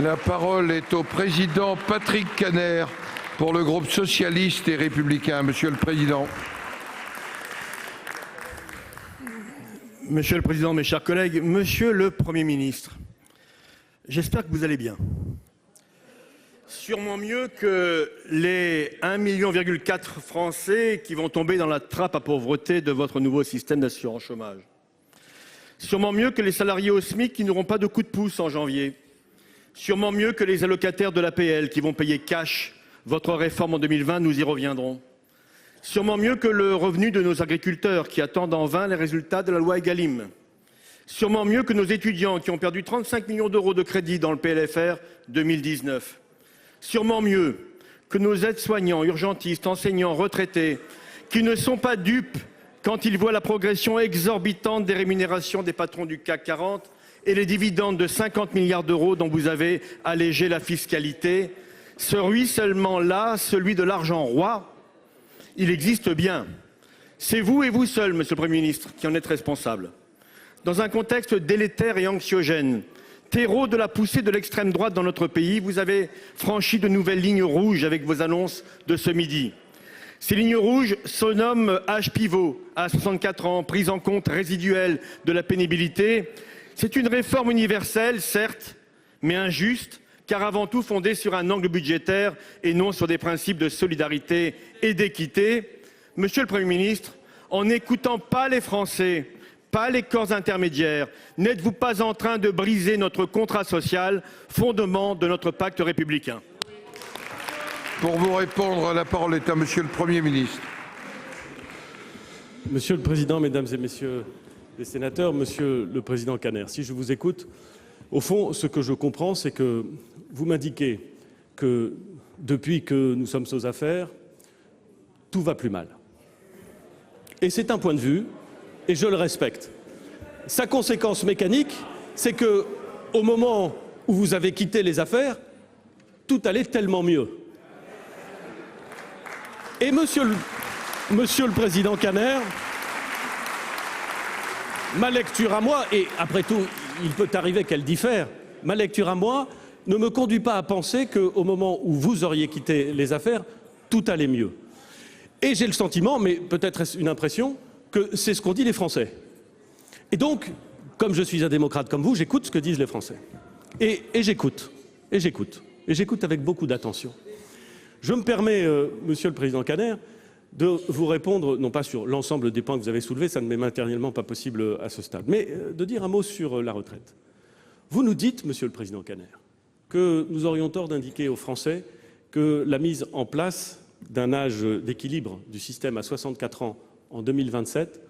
La parole est au président Patrick Kanner pour le groupe socialiste et républicain. Monsieur le Président. Monsieur le Président, mes chers collègues, Monsieur le Premier ministre, j'espère que vous allez bien. Sûrement mieux que les 1,4 million Français qui vont tomber dans la trappe à pauvreté de votre nouveau système d'assurance chômage. Sûrement mieux que les salariés au SMIC qui n'auront pas de coup de pouce en janvier. Sûrement mieux que les allocataires de l'APL qui vont payer cash votre réforme en 2020, nous y reviendrons. Sûrement mieux que le revenu de nos agriculteurs qui attendent en vain les résultats de la loi Egalim. Sûrement mieux que nos étudiants qui ont perdu 35 millions d'euros de crédit dans le PLFR 2019. Sûrement mieux que nos aides-soignants, urgentistes, enseignants, retraités qui ne sont pas dupes quand ils voient la progression exorbitante des rémunérations des patrons du CAC 40 et les dividendes de 50 milliards d'euros dont vous avez allégé la fiscalité. Ce ruissellement-là, celui de l'argent roi, il existe bien. C'est vous et vous seul, Monsieur le Premier ministre, qui en êtes responsable. Dans un contexte délétère et anxiogène, terreau de la poussée de l'extrême droite dans notre pays, vous avez franchi de nouvelles lignes rouges avec vos annonces de ce midi. Ces lignes rouges se nomment âge pivot à 64 ans, prise en compte résiduelle de la pénibilité. C'est une réforme universelle, certes, mais injuste, car avant tout fondée sur un angle budgétaire et non sur des principes de solidarité et d'équité. Monsieur le Premier ministre, en n'écoutant pas les Français, pas les corps intermédiaires, n'êtes-vous pas en train de briser notre contrat social, fondement de notre pacte républicain? Pour vous répondre, la parole est à Monsieur le Premier ministre. Monsieur le Président, Mesdames et Messieurs les sénateurs, Monsieur le Président Kanner, si je vous écoute, au fond, ce que je comprends, c'est que vous m'indiquez que depuis que nous sommes aux affaires, tout va plus mal. Et c'est un point de vue, et je le respecte. Sa conséquence mécanique, c'est que, au moment où vous avez quitté les affaires, tout allait tellement mieux. Et Monsieur le Président Kanner, ma lecture à moi, et après tout, il peut arriver qu'elle diffère, ma lecture à moi ne me conduit pas à penser qu'au moment où vous auriez quitté les affaires, tout allait mieux. Et j'ai le sentiment, mais peut-être est-ce une impression, que c'est ce qu'ont dit les Français. Et donc, comme je suis un démocrate comme vous, j'écoute ce que disent les Français. Et j'écoute avec beaucoup d'attention. Je me permets, Monsieur le Président Kanner, de vous répondre, non pas sur l'ensemble des points que vous avez soulevés, ça ne m'est matériellement pas possible à ce stade, mais de dire un mot sur la retraite. Vous nous dites, Monsieur le Président Kanner, que nous aurions tort d'indiquer aux Français que la mise en place d'un âge d'équilibre du système à 64 ans en 2027,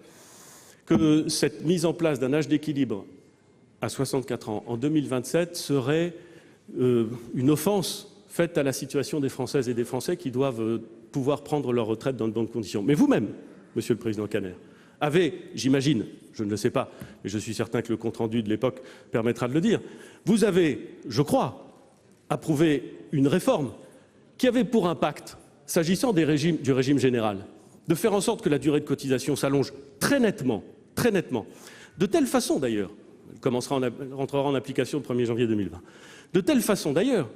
que cette mise en place d'un âge d'équilibre à 64 ans en 2027 serait une offense faite à la situation des Françaises et des Français qui doivent pouvoir prendre leur retraite dans de bonnes conditions. Mais vous-même, Monsieur le Président Kanner, avez, j'imagine, je ne le sais pas, mais je suis certain que le compte-rendu de l'époque permettra de le dire, vous avez, je crois, approuvé une réforme qui avait pour impact, s'agissant du régime général, de faire en sorte que la durée de cotisation s'allonge très nettement, de telle façon d'ailleurs, elle rentrera en application le 1er janvier 2020, de telle façon d'ailleurs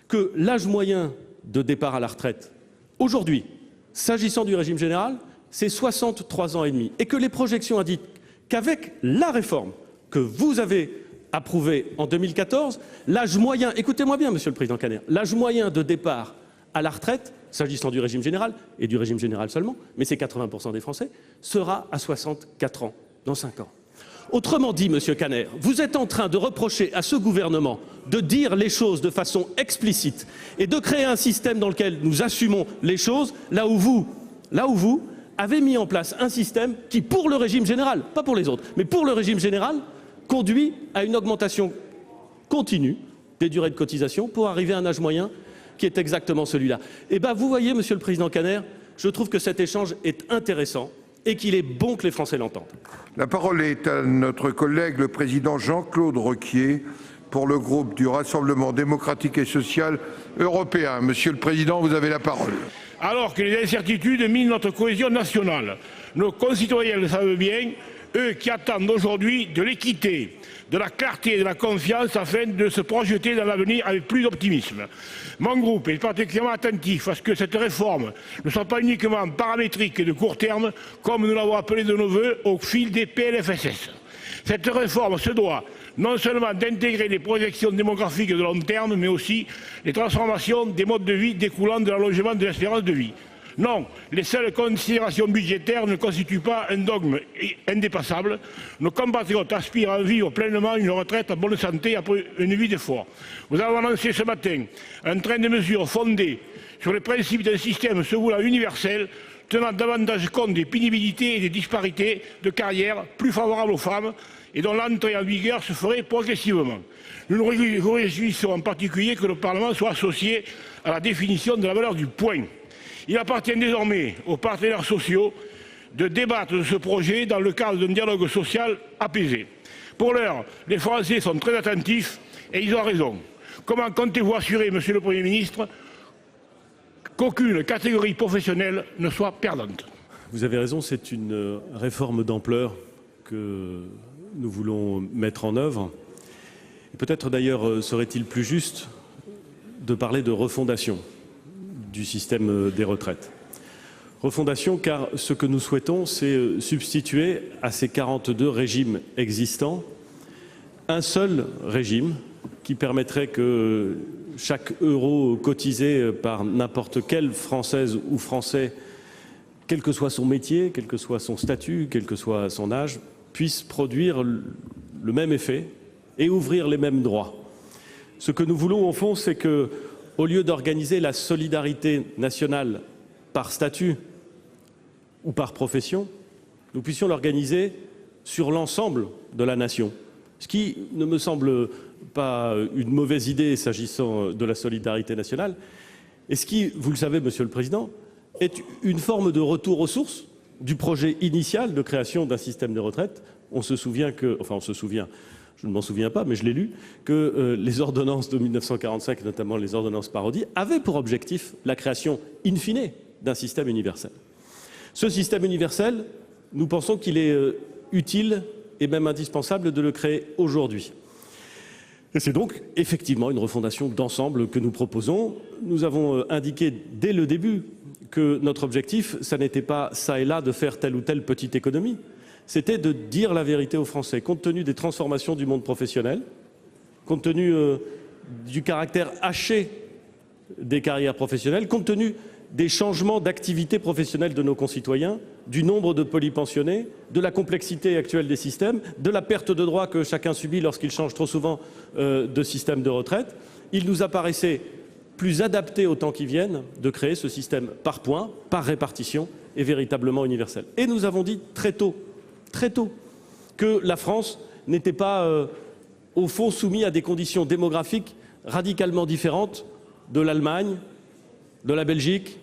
que l'âge moyen de départ à la retraite, aujourd'hui, s'agissant du régime général, c'est 63 ans et demi. Et que les projections indiquent qu'avec la réforme que vous avez approuvée en 2014, l'âge moyen, écoutez-moi bien, Monsieur le Président Kanner, l'âge moyen de départ à la retraite, s'agissant du régime général, et du régime général seulement, mais c'est 80% des Français, sera à 64 ans, dans 5 ans. Autrement dit, Monsieur Kanner, vous êtes en train de reprocher à ce gouvernement de dire les choses de façon explicite et de créer un système dans lequel nous assumons les choses, là où vous avez mis en place un système qui, pour le régime général, pas pour les autres, mais pour le régime général, conduit à une augmentation continue des durées de cotisation pour arriver à un âge moyen qui est exactement celui-là. Eh bien, vous voyez, Monsieur le Président Kanner, je trouve que cet échange est intéressant et qu'il est bon que les Français l'entendent. La parole est à notre collègue, le président Jean-Claude Requier, pour le groupe du Rassemblement démocratique et social européen. Monsieur le Président, vous avez la parole. Alors que les incertitudes minent notre cohésion nationale, nos concitoyens le savent bien, eux qui attendent aujourd'hui de l'équité, de la clarté et de la confiance afin de se projeter dans l'avenir avec plus d'optimisme. Mon groupe est particulièrement attentif à ce que cette réforme ne soit pas uniquement paramétrique et de court terme, comme nous l'avons appelé de nos voeux au fil des PLFSS. Cette réforme se doit non seulement d'intégrer les projections démographiques de long terme, mais aussi les transformations des modes de vie découlant de l'allongement de l'espérance de vie. Non, les seules considérations budgétaires ne constituent pas un dogme indépassable. Nos compatriotes aspirent à vivre pleinement une retraite en bonne santé après une vie d'effort. Nous avons annoncé ce matin un train de mesures fondées sur les principes d'un système se voulant universel, tenant davantage compte des pénibilités et des disparités de carrière plus favorables aux femmes et dont l'entrée en vigueur se ferait progressivement. Nous nous réjouissons en particulier que le Parlement soit associé à la définition de la valeur du point. Il appartient désormais aux partenaires sociaux de débattre de ce projet dans le cadre d'un dialogue social apaisé. Pour l'heure, les Français sont très attentifs et ils ont raison. Comment comptez-vous assurer, Monsieur le Premier ministre, qu'aucune catégorie professionnelle ne soit perdante? Vous avez raison, c'est une réforme d'ampleur que nous voulons mettre en œuvre. Peut-être d'ailleurs serait-il plus juste de parler de refondation du système des retraites. Refondation car ce que nous souhaitons, c'est substituer à ces 42 régimes existants un seul régime qui permettrait que chaque euro cotisé par n'importe quelle Française ou Français, quel que soit son métier, quel que soit son statut, quel que soit son âge, puisse produire le même effet et ouvrir les mêmes droits. Ce que nous voulons au fond, c'est que, au lieu d'organiser la solidarité nationale par statut ou par profession, nous puissions l'organiser sur l'ensemble de la nation. Ce qui ne me semble pas une mauvaise idée s'agissant de la solidarité nationale, et ce qui, vous le savez, Monsieur le Président, est une forme de retour aux sources du projet initial de création d'un système de retraite. On se souvient que, enfin on se souvient, je ne m'en souviens pas, mais je l'ai lu, que les ordonnances de 1945, notamment les ordonnances Parodi, avaient pour objectif la création in fine d'un système universel. Ce système universel, nous pensons qu'il est utile et même indispensable de le créer aujourd'hui. Et c'est donc effectivement une refondation d'ensemble que nous proposons. Nous avons indiqué dès le début que notre objectif, ça n'était pas ça et là de faire telle ou telle petite économie, c'était de dire la vérité aux Français, compte tenu des transformations du monde professionnel, compte tenu du caractère haché des carrières professionnelles, compte tenu des changements d'activité professionnelle de nos concitoyens, du nombre de polypensionnés, de la complexité actuelle des systèmes, de la perte de droits que chacun subit lorsqu'il change trop souvent de système de retraite. Il nous apparaissait plus adapté aux temps qui viennent de créer ce système par points, par répartition et véritablement universel. Et nous avons dit très tôt, que la France n'était pas, au fond, soumise à des conditions démographiques radicalement différentes de l'Allemagne, de la Belgique,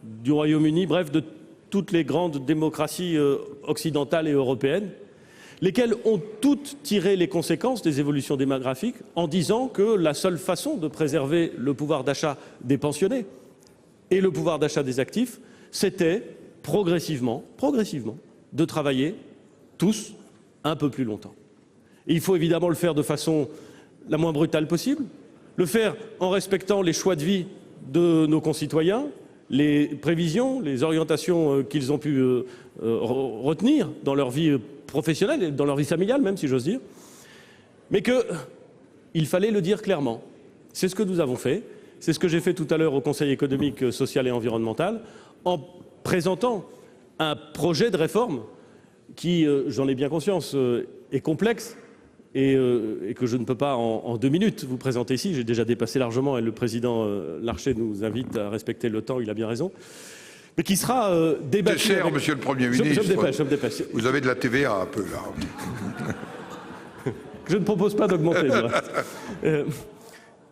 du Royaume-Uni, bref, de toutes les grandes démocraties occidentales et européennes, lesquelles ont toutes tiré les conséquences des évolutions démographiques en disant que la seule façon de préserver le pouvoir d'achat des pensionnés et le pouvoir d'achat des actifs, c'était progressivement, de travailler tous un peu plus longtemps. Et il faut évidemment le faire de façon la moins brutale possible, le faire en respectant les choix de vie de nos concitoyens, les prévisions, les orientations qu'ils ont pu retenir dans leur vie professionnelle et dans leur vie familiale même, si j'ose dire, mais qu'il fallait le dire clairement. C'est ce que nous avons fait, c'est ce que j'ai fait tout à l'heure au Conseil économique, social et environnemental, en présentant un projet de réforme qui, j'en ai bien conscience, est complexe et que je ne peux pas en 2 minutes vous présenter ici. J'ai déjà dépassé largement et le président Larcher nous invite à respecter le temps, il a bien raison. Mais qui sera débattu. C'est cher, Monsieur le Premier ministre. Je me dépêche. Vous avez de la TVA un peu là. Je ne propose pas d'augmenter.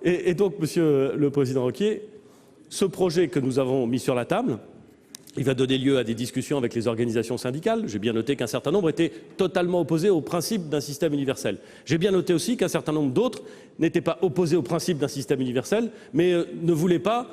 Et donc, Monsieur le Président Roquier, ce projet que nous avons mis sur la table, il va donner lieu à des discussions avec les organisations syndicales. J'ai bien noté qu'un certain nombre étaient totalement opposés au principe d'un système universel. J'ai bien noté aussi qu'un certain nombre d'autres n'étaient pas opposés au principe d'un système universel, mais ne voulaient pas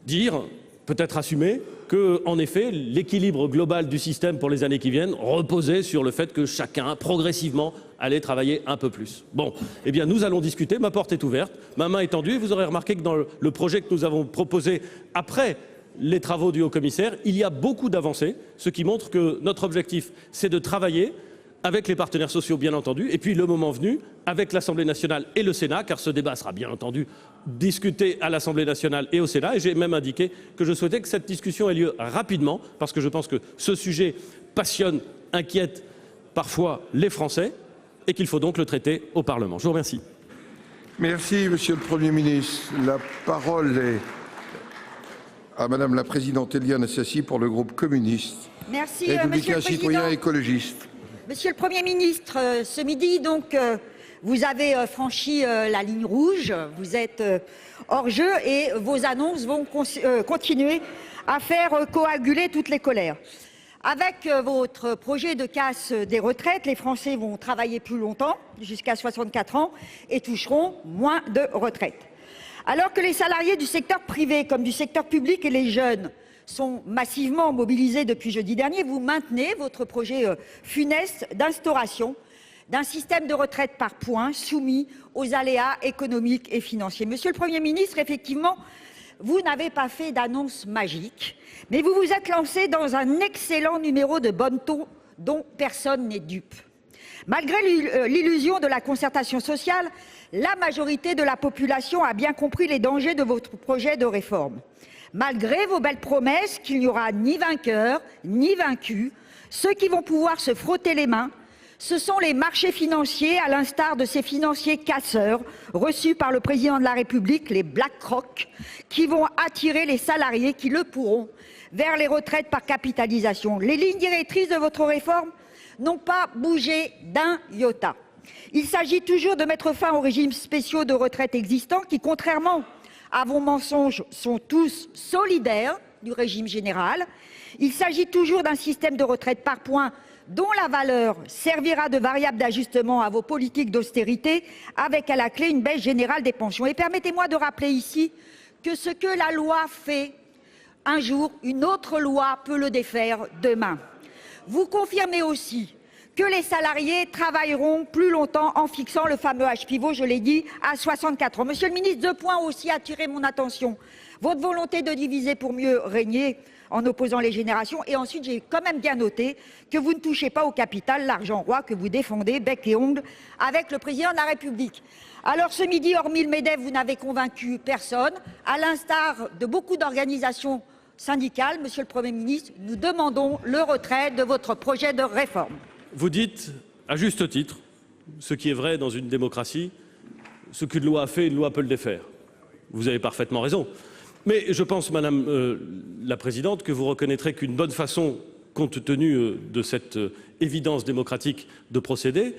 dire peut-être assumer que, en effet, l'équilibre global du système pour les années qui viennent reposait sur le fait que chacun, progressivement, allait travailler un peu plus. Bon, eh bien, nous allons discuter. Ma porte est ouverte, ma main est tendue. Et vous aurez remarqué que dans le projet que nous avons proposé après les travaux du haut-commissaire, il y a beaucoup d'avancées, ce qui montre que notre objectif, c'est de travailler avec les partenaires sociaux, bien entendu, et puis le moment venu, avec l'Assemblée nationale et le Sénat, car ce débat sera bien entendu discuté à l'Assemblée nationale et au Sénat, et j'ai même indiqué que je souhaitais que cette discussion ait lieu rapidement, parce que je pense que ce sujet passionne, inquiète parfois les Français, et qu'il faut donc le traiter au Parlement. Je vous remercie. Merci, Monsieur le Premier ministre. La parole est à Madame la Présidente Éliane Assassi pour le groupe communiste. Merci, Républicain, citoyen et écologiste. Monsieur le Premier ministre, ce midi, donc, vous avez franchi la ligne rouge, vous êtes hors jeu et vos annonces vont continuer à faire coaguler toutes les colères. Avec votre projet de casse des retraites, les Français vont travailler plus longtemps, jusqu'à 64 ans, et toucheront moins de retraite. Alors que les salariés du secteur privé comme du secteur public et les jeunes sont massivement mobilisés depuis jeudi dernier, vous maintenez votre projet funeste d'instauration d'un système de retraite par points soumis aux aléas économiques et financiers. Monsieur le Premier ministre, effectivement, vous n'avez pas fait d'annonce magique, mais vous vous êtes lancé dans un excellent numéro de bonneteau dont personne n'est dupe. Malgré l'illusion de la concertation sociale, la majorité de la population a bien compris les dangers de votre projet de réforme. Malgré vos belles promesses qu'il n'y aura ni vainqueur ni vaincu, ceux qui vont pouvoir se frotter les mains, ce sont les marchés financiers, à l'instar de ces financiers casseurs reçus par le président de la République, les BlackRock, qui vont attirer les salariés qui le pourront vers les retraites par capitalisation. Les lignes directrices de votre réforme n'ont pas bougé d'un iota. Il s'agit toujours de mettre fin aux régimes spéciaux de retraite existants qui, contrairement à vos mensonges, sont tous solidaires du régime général. Il s'agit toujours d'un système de retraite par points dont la valeur servira de variable d'ajustement à vos politiques d'austérité, avec à la clé une baisse générale des pensions. Et permettez-moi de rappeler ici que ce que la loi fait un jour, une autre loi peut le défaire demain. Vous confirmez aussi que les salariés travailleront plus longtemps en fixant le fameux âge pivot, je l'ai dit, à 64 ans. Monsieur le ministre, 2 points aussi attiré mon attention. Votre volonté de diviser pour mieux régner en opposant les générations. Et ensuite, j'ai quand même bien noté que vous ne touchez pas au capital, l'argent roi que vous défendez bec et ongles avec le président de la République. Alors ce midi, hormis le MEDEF, vous n'avez convaincu personne. À l'instar de beaucoup d'organisations syndicales, Monsieur le Premier ministre, nous demandons le retrait de votre projet de réforme. Vous dites, à juste titre, ce qui est vrai dans une démocratie, ce qu'une loi a fait, une loi peut le défaire. Vous avez parfaitement raison. Mais je pense, Madame la Présidente, que vous reconnaîtrez qu'une bonne façon, compte tenu de cette évidence démocratique de procéder,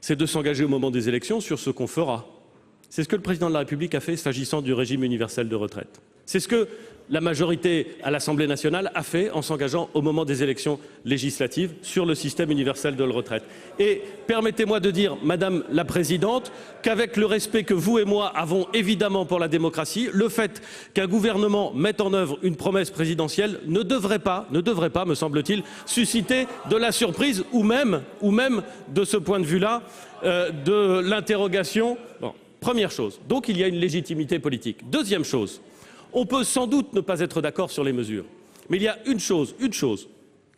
c'est de s'engager au moment des élections sur ce qu'on fera. C'est ce que le Président de la République a fait s'agissant du régime universel de retraite. C'est ce que la majorité à l'Assemblée nationale a fait en s'engageant au moment des élections législatives sur le système universel de retraite. Et permettez-moi de dire, Madame la Présidente, qu'avec le respect que vous et moi avons évidemment pour la démocratie, le fait qu'un gouvernement mette en œuvre une promesse présidentielle ne devrait pas, me semble-t-il, susciter de la surprise ou même de ce point de vue-là, de l'interrogation. Bon, première chose. Donc il y a une légitimité politique. Deuxième chose. On peut sans doute ne pas être d'accord sur les mesures, mais il y a une chose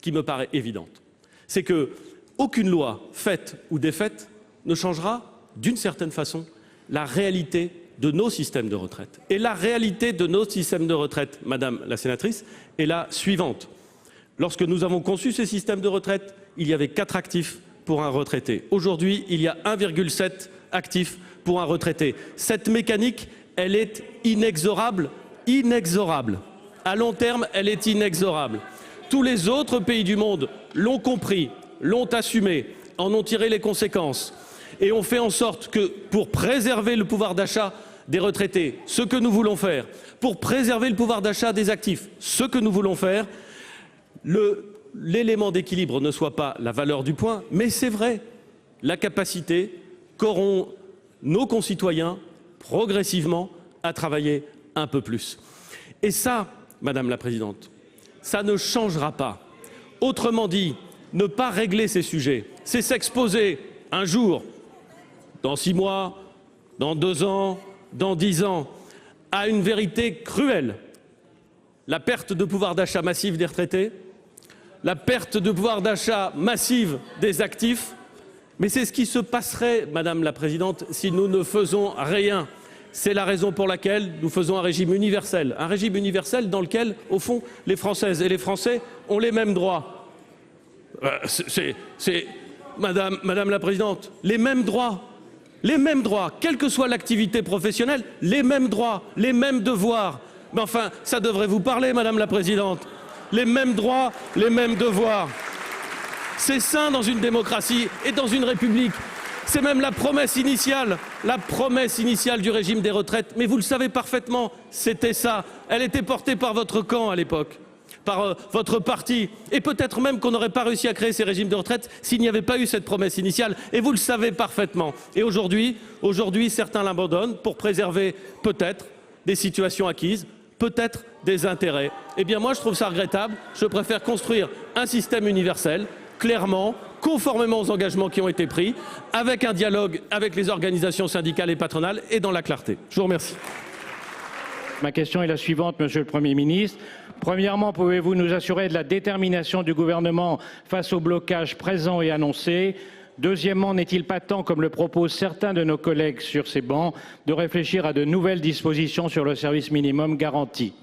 qui me paraît évidente, c'est qu'aucune loi faite ou défaite ne changera, d'une certaine façon, la réalité de nos systèmes de retraite. Et la réalité de nos systèmes de retraite, Madame la sénatrice, est la suivante. Lorsque nous avons conçu ces systèmes de retraite, il y avait 4 actifs pour un retraité. Aujourd'hui, il y a 1,7 actifs pour un retraité. Cette mécanique, elle est inexorable. À long terme, elle est inexorable. Tous les autres pays du monde l'ont compris, l'ont assumé, en ont tiré les conséquences et ont fait en sorte que, pour préserver le pouvoir d'achat des retraités, ce que nous voulons faire, pour préserver le pouvoir d'achat des actifs, ce que nous voulons faire, l'élément d'équilibre ne soit pas la valeur du point, mais c'est vrai, la capacité qu'auront nos concitoyens progressivement à travailler un peu plus. Et ça, Madame la Présidente. Ça ne changera pas. Autrement dit, ne pas régler ces sujets, c'est s'exposer un jour, dans 6 mois, dans 2 ans, dans 10 ans, à une vérité cruelle. La perte de pouvoir d'achat massif des retraités, la perte de pouvoir d'achat massive des actifs. Mais c'est ce qui se passerait, Madame la Présidente, si nous ne faisons rien. C'est la raison pour laquelle nous faisons un régime universel dans lequel, au fond, les Françaises et les Français ont les mêmes droits. Madame la Présidente, les mêmes droits, quelle que soit l'activité professionnelle, les mêmes droits, les mêmes devoirs. Mais enfin, ça devrait vous parler, Madame la Présidente. Les mêmes droits, les mêmes devoirs. C'est sain dans une démocratie et dans une république. C'est même la promesse initiale du régime des retraites. Mais vous le savez parfaitement, c'était ça. Elle était portée par votre camp à l'époque, par votre parti. Et peut-être même qu'on n'aurait pas réussi à créer ces régimes de retraite s'il n'y avait pas eu cette promesse initiale. Et vous le savez parfaitement. Et aujourd'hui, certains l'abandonnent pour préserver peut-être des situations acquises, peut-être des intérêts. Eh bien moi, je trouve ça regrettable. Je préfère construire un système universel, clairement, conformément aux engagements qui ont été pris, avec un dialogue avec les organisations syndicales et patronales et dans la clarté. Je vous remercie. Ma question est la suivante, Monsieur le Premier ministre. Premièrement, pouvez-vous nous assurer de la détermination du gouvernement face au blocage présent et annoncé ? Deuxièmement, n'est-il pas temps, comme le proposent certains de nos collègues sur ces bancs, de réfléchir à de nouvelles dispositions sur le service minimum garanti ?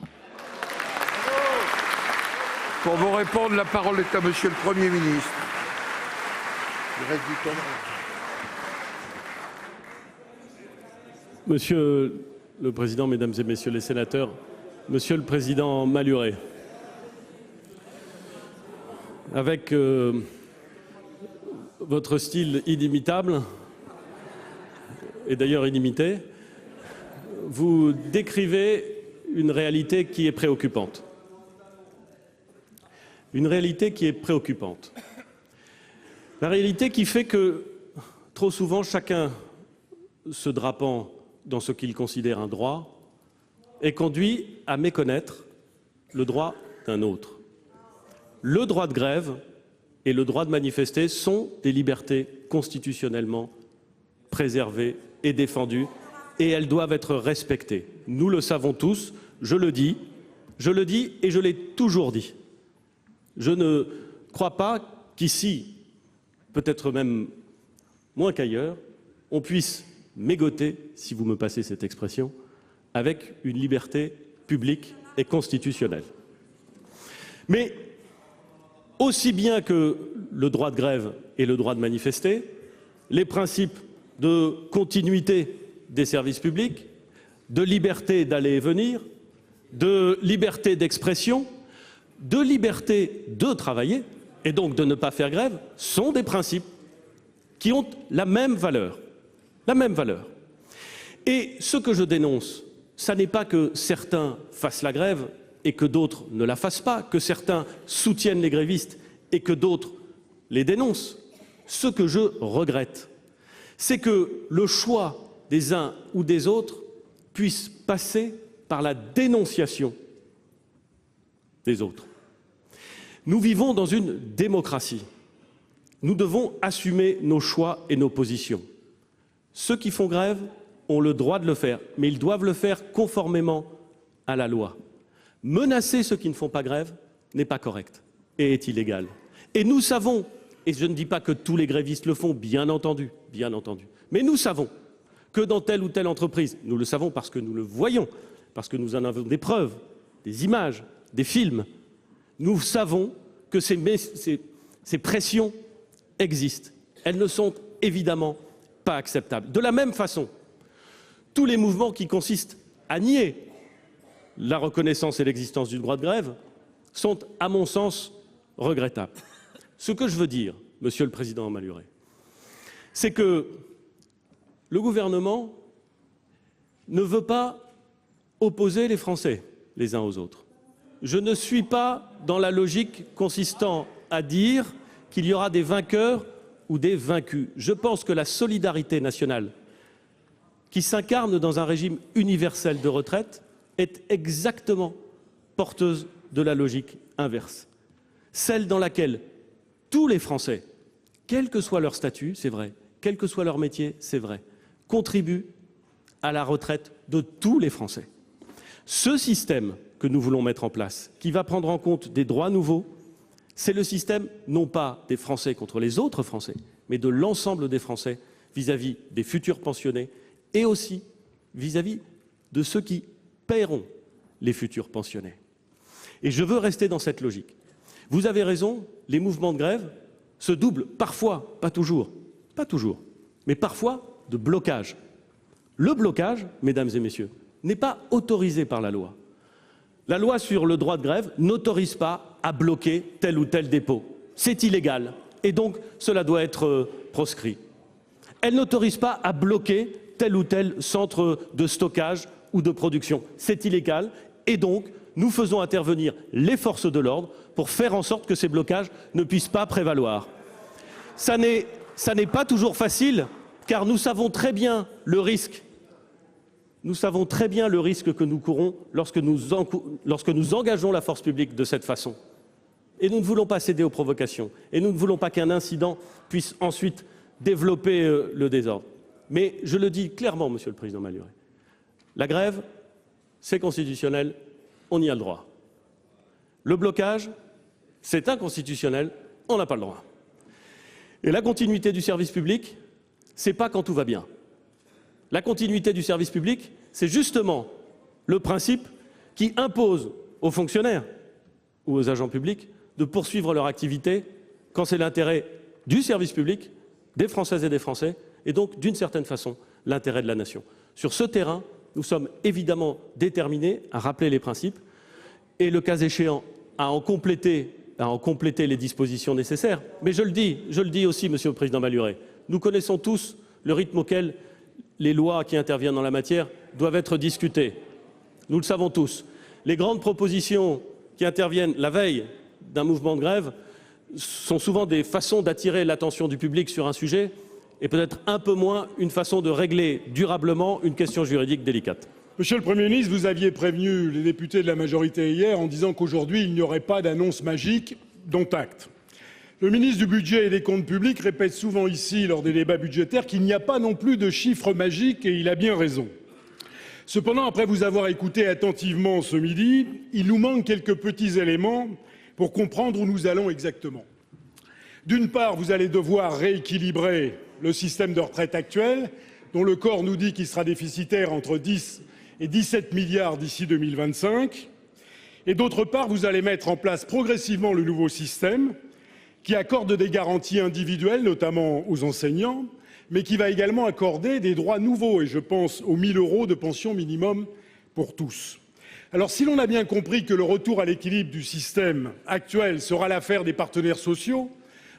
Pour vous répondre, la parole est à Monsieur le Premier ministre. Il reste du temps. Monsieur le Président, Mesdames et Messieurs les sénateurs, Monsieur le Président Malhuret, avec votre style inimitable, et d'ailleurs illimité, vous décrivez une réalité qui est préoccupante. Une réalité qui est préoccupante. La réalité qui fait que, trop souvent, chacun se drapant dans ce qu'il considère un droit est conduit à méconnaître le droit d'un autre. Le droit de grève et le droit de manifester sont des libertés constitutionnellement préservées et défendues, et elles doivent être respectées. Nous le savons tous, je le dis et je l'ai toujours dit. Je ne crois pas qu'ici, peut-être même moins qu'ailleurs, on puisse mégoter, si vous me passez cette expression, avec une liberté publique et constitutionnelle. Mais aussi bien que le droit de grève et le droit de manifester, les principes de continuité des services publics, de liberté d'aller et venir, de liberté d'expression, de liberté de travailler, et donc de ne pas faire grève, sont des principes qui ont la même valeur. La même valeur. Et ce que je dénonce, ça n'est pas que certains fassent la grève et que d'autres ne la fassent pas, que certains soutiennent les grévistes et que d'autres les dénoncent. Ce que je regrette, c'est que le choix des uns ou des autres puisse passer par la dénonciation des autres. Nous vivons dans une démocratie. Nous devons assumer nos choix et nos positions. Ceux qui font grève ont le droit de le faire, mais ils doivent le faire conformément à la loi. Menacer ceux qui ne font pas grève n'est pas correct et est illégal. Et nous savons, et je ne dis pas que tous les grévistes le font, bien entendu, mais nous savons que dans telle ou telle entreprise, nous le savons parce que nous le voyons, parce que nous en avons des preuves, des images, des films, nous savons que ces pressions existent. Elles ne sont évidemment pas acceptables. De la même façon, tous les mouvements qui consistent à nier la reconnaissance et l'existence du droit de grève sont, à mon sens, regrettables. Ce que je veux dire, Monsieur le Président Malhuret, c'est que le gouvernement ne veut pas opposer les Français les uns aux autres. Je ne suis pas dans la logique consistant à dire qu'il y aura des vainqueurs ou des vaincus. Je pense que la solidarité nationale qui s'incarne dans un régime universel de retraite est exactement porteuse de la logique inverse, celle dans laquelle tous les Français, quel que soit leur statut, c'est vrai, quel que soit leur métier, c'est vrai, contribuent à la retraite de tous les Français. Ce système que nous voulons mettre en place, qui va prendre en compte des droits nouveaux, c'est le système non pas des Français contre les autres Français, mais de l'ensemble des Français vis-à-vis des futurs pensionnés et aussi vis-à-vis de ceux qui paieront les futurs pensionnés. Et je veux rester dans cette logique. Vous avez raison, les mouvements de grève se doublent parfois, pas toujours, mais parfois de blocage. Le blocage, mesdames et messieurs, n'est pas autorisé par la loi. La loi sur le droit de grève n'autorise pas à bloquer tel ou tel dépôt. C'est illégal et donc cela doit être proscrit. Elle n'autorise pas à bloquer tel ou tel centre de stockage ou de production. C'est illégal et donc nous faisons intervenir les forces de l'ordre pour faire en sorte que ces blocages ne puissent pas prévaloir. Ça n'est pas toujours facile car nous savons très bien le risque. Nous savons très bien le risque que nous courons lorsque nous engageons la force publique de cette façon. Et nous ne voulons pas céder aux provocations. Et nous ne voulons pas qu'un incident puisse ensuite développer le désordre. Mais je le dis clairement, Monsieur le Président Malhuret, la grève, c'est constitutionnel, on y a le droit. Le blocage, c'est inconstitutionnel, on n'a pas le droit. Et la continuité du service public, c'est pas quand tout va bien. La continuité du service public, c'est justement le principe qui impose aux fonctionnaires ou aux agents publics de poursuivre leur activité quand c'est l'intérêt du service public, des Françaises et des Français, et donc, d'une certaine façon, l'intérêt de la nation. Sur ce terrain, nous sommes évidemment déterminés à rappeler les principes et, le cas échéant, à en compléter les dispositions nécessaires. Mais je le dis aussi, Monsieur le Président Malhuret, nous connaissons tous le rythme auquel les lois qui interviennent dans la matière doivent être discutées. Nous le savons tous. Les grandes propositions qui interviennent la veille d'un mouvement de grève sont souvent des façons d'attirer l'attention du public sur un sujet et peut-être un peu moins une façon de régler durablement une question juridique délicate. Monsieur le Premier ministre, vous aviez prévenu les députés de la majorité hier en disant qu'aujourd'hui, il n'y aurait pas d'annonce magique, dont acte. Le ministre du Budget et des Comptes publics répète souvent ici, lors des débats budgétaires, qu'il n'y a pas non plus de chiffres magiques et il a bien raison. Cependant, après vous avoir écouté attentivement ce midi, il nous manque quelques petits éléments pour comprendre où nous allons exactement. D'une part, vous allez devoir rééquilibrer le système de retraite actuel, dont le corps nous dit qu'il sera déficitaire entre 10 et 17 milliards d'ici 2025. Et d'autre part, vous allez mettre en place progressivement le nouveau système qui accorde des garanties individuelles, notamment aux enseignants, mais qui va également accorder des droits nouveaux, et je pense aux 1 000 € de pension minimum pour tous. Alors, si l'on a bien compris que le retour à l'équilibre du système actuel sera l'affaire des partenaires sociaux,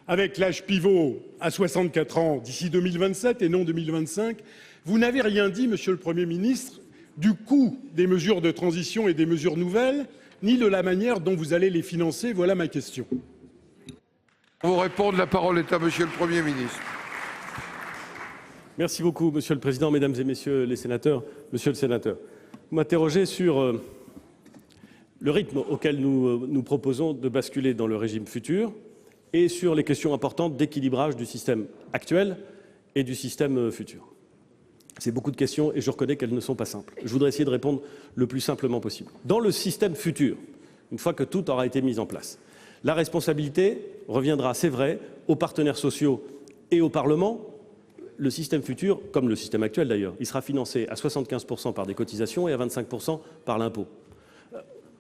avec l'âge pivot à 64 ans d'ici 2027 et non 2025, vous n'avez rien dit, Monsieur le Premier ministre, du coût des mesures de transition et des mesures nouvelles, ni de la manière dont vous allez les financer. Voilà ma question. Pour vous répondre, la parole est à Monsieur le Premier ministre. Merci beaucoup, Monsieur le Président, Mesdames et Messieurs les sénateurs. Monsieur le sénateur, vous m'interrogez sur le rythme auquel nous proposons de basculer dans le régime futur et sur les questions importantes d'équilibrage du système actuel et du système futur. C'est beaucoup de questions et je reconnais qu'elles ne sont pas simples. Je voudrais essayer de répondre le plus simplement possible. Dans le système futur, une fois que tout aura été mis en place, la responsabilité reviendra, c'est vrai, aux partenaires sociaux et au Parlement. Le système futur, comme le système actuel d'ailleurs, il sera financé à 75% par des cotisations et à 25% par l'impôt.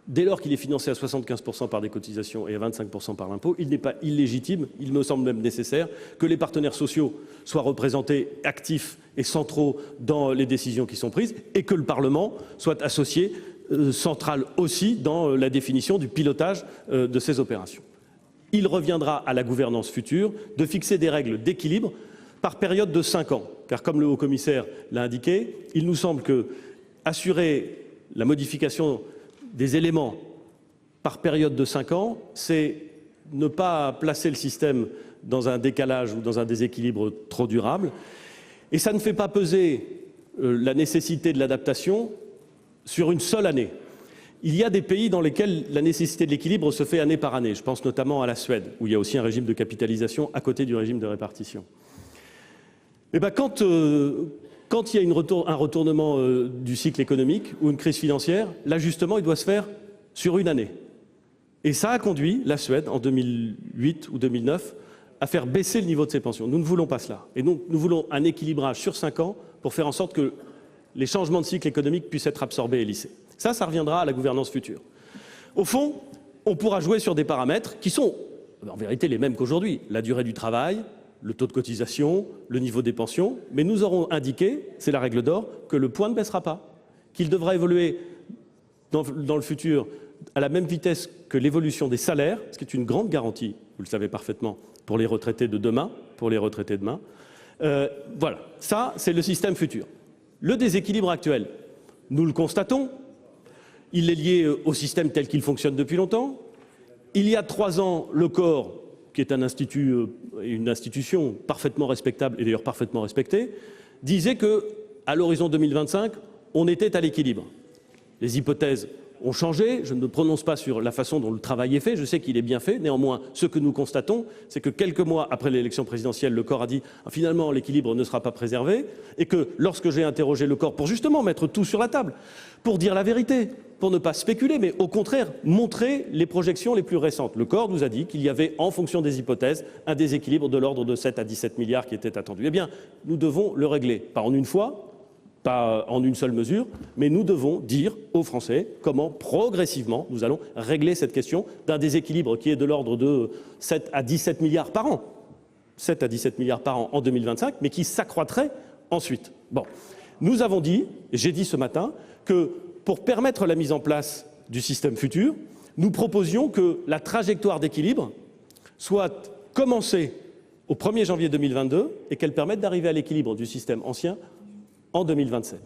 Dès lors qu'il est financé à 75% par des cotisations et à 25% par l'impôt, il n'est pas illégitime, il me semble même nécessaire, que les partenaires sociaux soient représentés, actifs et centraux dans les décisions qui sont prises et que le Parlement soit associé, central aussi, dans la définition du pilotage de ces opérations. Il reviendra à la gouvernance future de fixer des règles d'équilibre par période de 5 ans, car comme le haut-commissaire l'a indiqué, il nous semble que assurer la modification des éléments par période de 5 ans, c'est ne pas placer le système dans un décalage ou dans un déséquilibre trop durable. Et ça ne fait pas peser la nécessité de l'adaptation sur une seule année. Il y a des pays dans lesquels la nécessité de l'équilibre se fait année par année. Je pense notamment à la Suède, où il y a aussi un régime de capitalisation à côté du régime de répartition. Et quand il y a un retournement du cycle économique ou une crise financière, l'ajustement il doit se faire sur une année. Et ça a conduit la Suède, en 2008 ou 2009, à faire baisser le niveau de ses pensions. Nous ne voulons pas cela. Et donc, nous voulons un équilibrage sur 5 ans pour faire en sorte que les changements de cycle économique puissent être absorbés et lissés. Ça reviendra à la gouvernance future. Au fond, on pourra jouer sur des paramètres qui sont, en vérité, les mêmes qu'aujourd'hui. La durée du travail, le taux de cotisation, le niveau des pensions. Mais nous aurons indiqué, c'est la règle d'or, que le point ne baissera pas, qu'il devra évoluer dans le futur à la même vitesse que l'évolution des salaires, ce qui est une grande garantie, vous le savez parfaitement, pour les retraités de demain. Voilà, ça, c'est le système futur. Le déséquilibre actuel, nous le constatons. Il est lié au système tel qu'il fonctionne depuis longtemps. Il y a 3 ans, le corps, qui est un institut, une institution parfaitement respectable et d'ailleurs parfaitement respectée, disait qu'à l'horizon 2025, on était à l'équilibre. Les hypothèses ont changé. Je ne me prononce pas sur la façon dont le travail est fait. Je sais qu'il est bien fait. Néanmoins, ce que nous constatons, c'est que quelques mois après l'élection présidentielle, le corps a dit finalement l'équilibre ne sera pas préservé, et que lorsque j'ai interrogé le corps pour justement mettre tout sur la table, pour dire la vérité, pour ne pas spéculer, mais au contraire montrer les projections les plus récentes, le corps nous a dit qu'il y avait, en fonction des hypothèses, un déséquilibre de l'ordre de 7 à 17 milliards qui était attendu. Eh bien, nous devons le régler, pas en une fois, pas en une seule mesure, mais nous devons dire aux Français comment, progressivement, nous allons régler cette question d'un déséquilibre qui est de l'ordre de 7 à 17 milliards par an. 7 à 17 milliards par an en 2025, mais qui s'accroîtrait ensuite. Bon, nous avons dit, j'ai dit ce matin, que pour permettre la mise en place du système futur, nous proposions que la trajectoire d'équilibre soit commencée au 1er janvier 2022 et qu'elle permette d'arriver à l'équilibre du système ancien en 2027.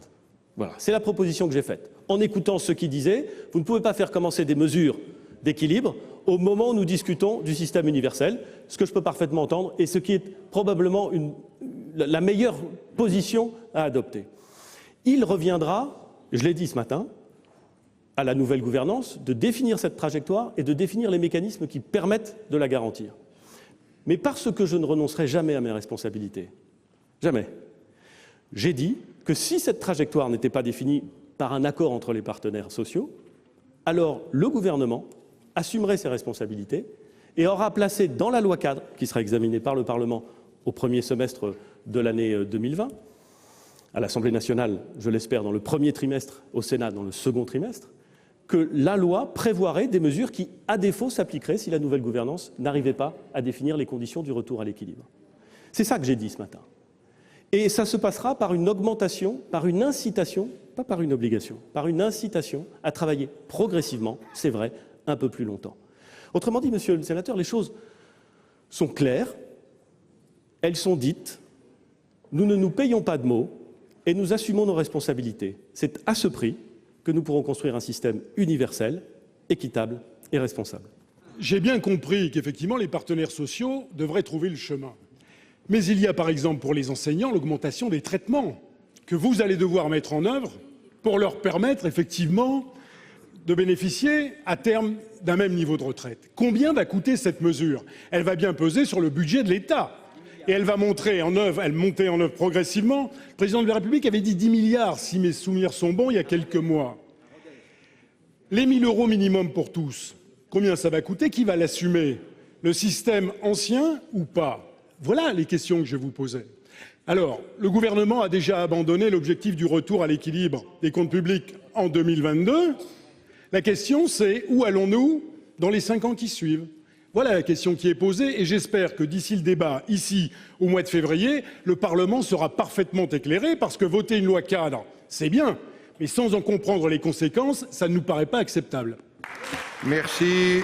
Voilà, c'est la proposition que j'ai faite. En écoutant ceux qui disaient, vous ne pouvez pas faire commencer des mesures d'équilibre au moment où nous discutons du système universel, ce que je peux parfaitement entendre et ce qui est probablement la meilleure position à adopter. Il reviendra, je l'ai dit ce matin, à la nouvelle gouvernance de définir cette trajectoire et de définir les mécanismes qui permettent de la garantir. Mais parce que je ne renoncerai jamais à mes responsabilités, jamais, j'ai dit que si cette trajectoire n'était pas définie par un accord entre les partenaires sociaux, alors le gouvernement assumerait ses responsabilités et aura placé dans la loi cadre, qui sera examinée par le Parlement au premier semestre de l'année 2020, à l'Assemblée nationale, je l'espère, dans le premier trimestre, au Sénat, dans le second trimestre, que la loi prévoirait des mesures qui, à défaut, s'appliqueraient si la nouvelle gouvernance n'arrivait pas à définir les conditions du retour à l'équilibre. C'est ça que j'ai dit ce matin. Et ça se passera par une augmentation, par une incitation, pas par une obligation, par une incitation à travailler progressivement, c'est vrai, un peu plus longtemps. Autrement dit, monsieur le sénateur, les choses sont claires, elles sont dites, nous ne nous payons pas de mots et nous assumons nos responsabilités. C'est à ce prix que nous pourrons construire un système universel, équitable et responsable. J'ai bien compris qu'effectivement les partenaires sociaux devraient trouver le chemin. Mais il y a par exemple pour les enseignants l'augmentation des traitements que vous allez devoir mettre en œuvre pour leur permettre effectivement de bénéficier à terme d'un même niveau de retraite. Combien va coûter cette mesure? Elle va bien peser sur le budget de l'État et elle va monter en œuvre progressivement. Le président de la République avait dit 10 milliards, si mes souvenirs sont bons, il y a quelques mois. Les 1 000 € minimum pour tous, combien ça va coûter? Qui va l'assumer? Le système ancien ou pas? Voilà les questions que je vous posais. Alors, le gouvernement a déjà abandonné l'objectif du retour à l'équilibre des comptes publics en 2022. La question, c'est où allons-nous dans les 5 ans qui suivent? Voilà la question qui est posée et j'espère que d'ici le débat, ici, au mois de février, le Parlement sera parfaitement éclairé parce que voter une loi cadre, c'est bien, mais sans en comprendre les conséquences, ça ne nous paraît pas acceptable. Merci.